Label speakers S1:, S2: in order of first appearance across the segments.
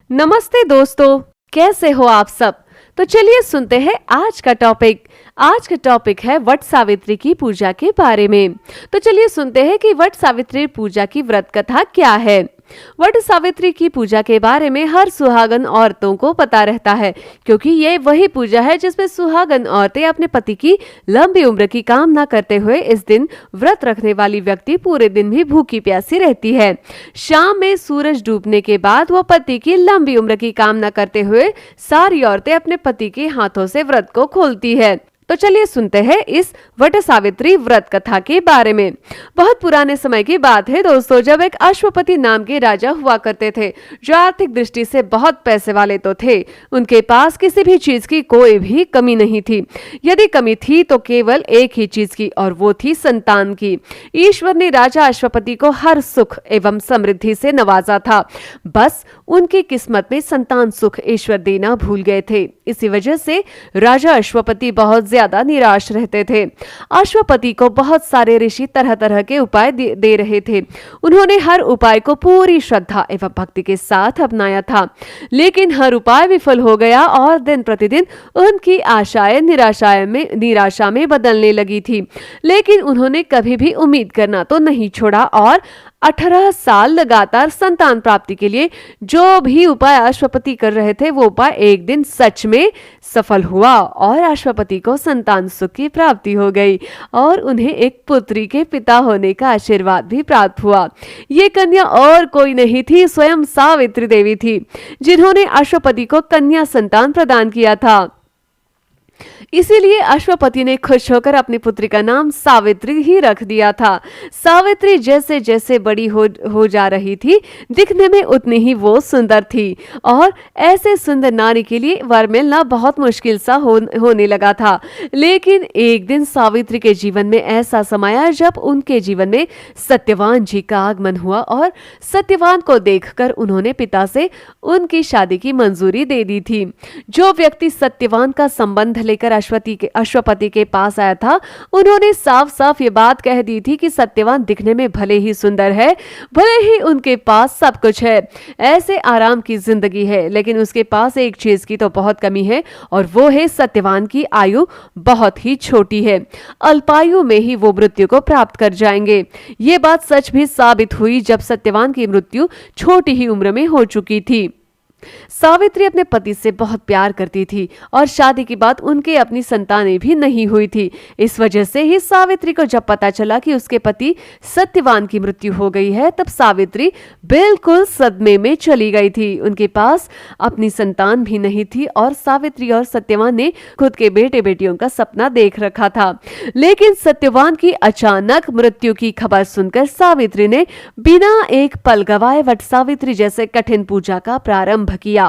S1: नमस्ते दोस्तों, कैसे हो आप सब। तो चलिए सुनते हैं आज का टॉपिक। आज का टॉपिक है वट सावित्री की पूजा के बारे में। तो चलिए सुनते हैं कि वट सावित्री पूजा की व्रत कथा क्या है। वट सावित्री की पूजा के बारे में हर सुहागन औरतों को पता रहता है, क्योंकि ये वही पूजा है जिसमें सुहागन औरतें अपने पति की लंबी उम्र की कामना करते हुए इस दिन व्रत रखने वाली व्यक्ति पूरे दिन भी भूखी प्यासी रहती है। शाम में सूरज डूबने के बाद वो पति की लंबी उम्र की कामना करते हुए सारी औरतें अपने पति के हाथों से व्रत को खोलती है। तो चलिए सुनते हैं इस वट सावित्री व्रत कथा के बारे में। बहुत पुराने समय की बात है दोस्तों, जब एक अश्वपति नाम के राजा हुआ करते थे, जो आर्थिक दृष्टि से बहुत पैसे वाले तो थे। उनके पास किसी भी चीज की कोई भी कमी नहीं थी। यदि कमी थी तो केवल एक ही चीज की, और वो थी संतान की। ईश्वर ने राजा अश्वपति को हर सुख एवं समृद्धि से नवाजा था, बस उनकी किस्मत में संतान सुख ईश्वर देना भूल गए थे। इसी वजह से राजा अश्वपति बहुत ज्यादा निराश रहते थे। अश्वपति को बहुत सारे ऋषि तरह तरह के उपाय दे रहे थे। उन्होंने हर उपाय को पूरी श्रद्धा एवं भक्ति के साथ अपनाया था, लेकिन हर उपाय विफल हो गया और दिन प्रतिदिन उनकी आशाएं निराशा में बदलने लगी थी। लेकिन उन्होंने कभी भी उम्मीद करना तो नहीं छोड़ा और 18 साल लगातार संतान प्राप्ति के लिए जो भी उपाय अश्वपति कर रहे थे, वो उपाय एक दिन सच में सफल हुआ और अश्वपति को संतान सुख की प्राप्ति हो गई और उन्हें एक पुत्री के पिता होने का आशीर्वाद भी प्राप्त हुआ। ये कन्या और कोई नहीं थी, स्वयं सावित्री देवी थी, जिन्होंने अश्वपति को कन्या संतान प्रदान किया था। इसीलिए अश्वपति ने खुश होकर अपनी पुत्री का नाम सावित्री ही रख दिया था। सावित्री जैसे जैसे बड़ी हो जा रही थी, दिखने में उतनी ही वो सुंदर थी और ऐसे सुंदर नारी के लिए वर मिलना बहुत मुश्किल सा होने लगा था। लेकिन एक दिन सावित्री के जीवन में ऐसा समय आया जब उनके जीवन में सत्यवान जी का आगमन हुआ और सत्यवान को देखकर उन्होंने पिता से उनकी शादी की मंजूरी दे दी थी। जो व्यक्ति सत्यवान का संबंध लेकर अश्वपति के पास आया था, उन्होंने साफ साफ ये बात कह दी थी कि सत्यवान दिखने में भले ही सुंदर है, भले ही उनके पास सब कुछ है, ऐसे आराम की जिंदगी है, लेकिन उसके पास एक चीज की तो बहुत कमी है और वो है सत्यवान की आयु बहुत ही छोटी है। अल्पायु में ही वो मृत्यु को प्राप्त कर जाएंगे। ये बात सच भी साबित हुई जब सत्यवान की मृत्यु छोटी ही उम्र में हो चुकी थी। सावित्री अपने पति से बहुत प्यार करती थी और शादी के बाद उनके अपनी संतानें भी नहीं हुई थी। इस वजह से ही सावित्री को जब पता चला कि उसके पति सत्यवान की मृत्यु हो गई है, तब सावित्री बिल्कुल सदमे में चली गई थी। उनके पास अपनी संतान भी नहीं थी और सावित्री और सत्यवान ने खुद के बेटे बेटियों का सपना देख रखा था। लेकिन सत्यवान की अचानक मृत्यु की खबर सुनकर सावित्री ने बिना एक पल गवाए वट सावित्री जैसे कठिन पूजा का प्रारंभ किया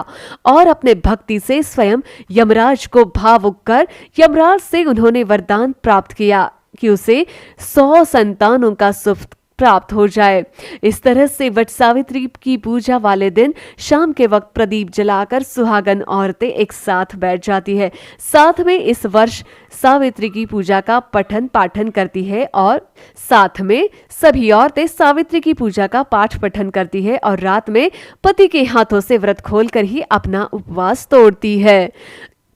S1: और अपने भक्ति से स्वयं यमराज को भावुक कर यमराज से उन्होंने वरदान प्राप्त किया कि उसे 100 संतानों का सुख प्राप्त हो जाए। इस तरह से वट सावित्री की पूजा वाले दिन शाम के वक्त प्रदीप जलाकर सुहागन औरतें एक साथ बैठ जाती है। साथ में इस वर्ष सावित्री की पूजा का पठन पाठन करती है और साथ में सभी औरतें सावित्री की पूजा का पाठ पठन करती है और रात में पति के हाथों से व्रत खोलकर ही अपना उपवास तोड़ती है।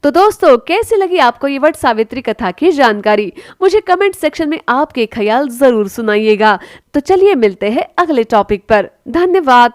S1: तो दोस्तों, कैसी लगी आपको ये वट सावित्री कथा की जानकारी? मुझे कमेंट सेक्शन में आपके ख्याल जरूर सुनाइएगा। तो चलिए मिलते हैं अगले टॉपिक पर। धन्यवाद।